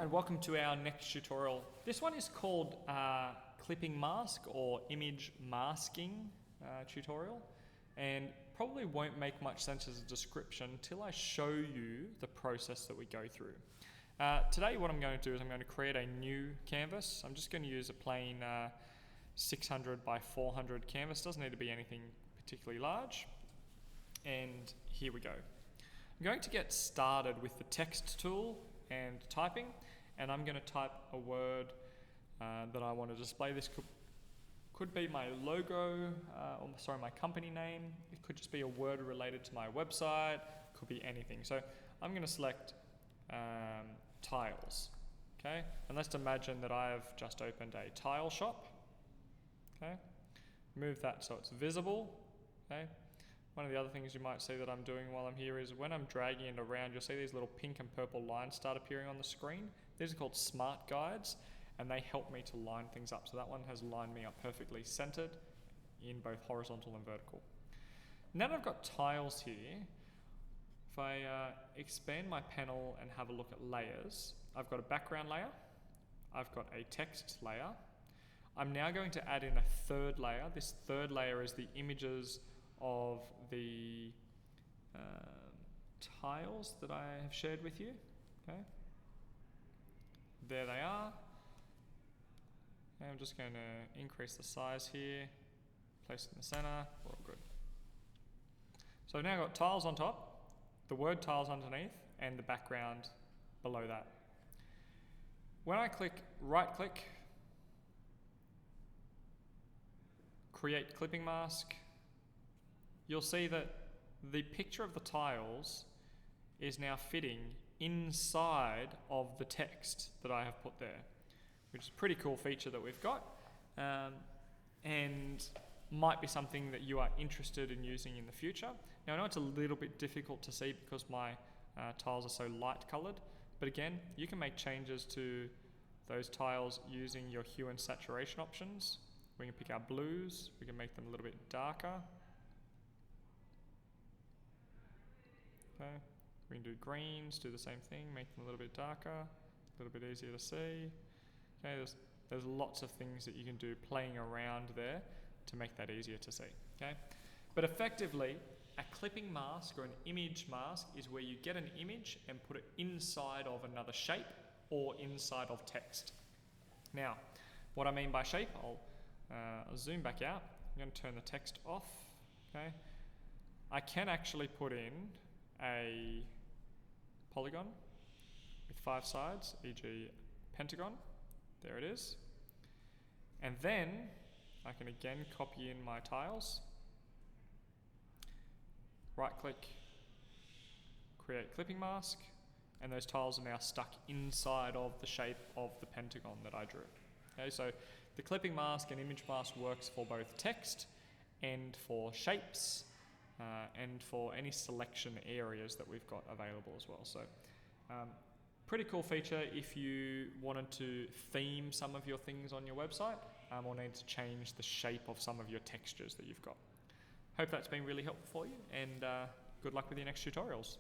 Hi, and welcome to our next tutorial. This one is called clipping mask or image masking tutorial, and probably won't make much sense as a description until I show you the process that we go through. Today what I'm going to do is I'm going to create a new canvas. I'm just going to use a plain 600 by 400 canvas. Doesn't need to be anything particularly large. And here we go. I'm going to get started with the text tool and typing, and I'm going to type a word that I want to display. This could be my logo, my company name. It could just be a word related to my website. It could be anything. So I'm going to select tiles. Okay, and let's imagine that I have just opened a tile shop. Okay, move that so it's visible. Okay. One of the other things you might see that I'm doing while I'm here is when I'm dragging it around, you'll see these little pink and purple lines start appearing on the screen. These are called smart guides, and they help me to line things up. So that one has lined me up perfectly centered in both horizontal and vertical. Now that I've got tiles here, if I expand my panel and have a look at layers, I've got a background layer, I've got a text layer. I'm now going to add in a third layer. This third layer is the images of the tiles that I have shared with you. Okay, there they are. And I'm just going to increase the size here, place it in the center. We're all good. So I've now got tiles on top, the word tiles underneath, and the background below that. When I right click, create clipping mask, you'll see that the picture of the tiles is now fitting inside of the text that I have put there, which is a pretty cool feature that we've got, and might be something that you are interested in using in the future. Now I know it's a little bit difficult to see because my tiles are so light colored, but again, you can make changes to those tiles using your hue and saturation options. We can pick our blues, we can make them a little bit darker. Okay. We can do greens, do the same thing, make them a little bit darker, a little bit easier to see. Okay, there's lots of things that you can do playing around there to make that easier to see. Okay, but effectively, a clipping mask or an image mask is where you get an image and put it inside of another shape or inside of text. Now, what I mean by shape, I'll zoom back out. I'm going to turn the text off. Okay, I can actually put in a polygon with 5 sides, e.g. pentagon. There it is. And then I can again copy in my tiles, right click, create clipping mask, and those tiles are now stuck inside of the shape of the pentagon that I drew. Okay, so the clipping mask and image mask works for both text and for shapes, and for any selection areas that we've got available as well. So pretty cool feature if you wanted to theme some of your things on your website, or need to change the shape of some of your textures that you've got. Hope that's been really helpful for you, and good luck with your next tutorials.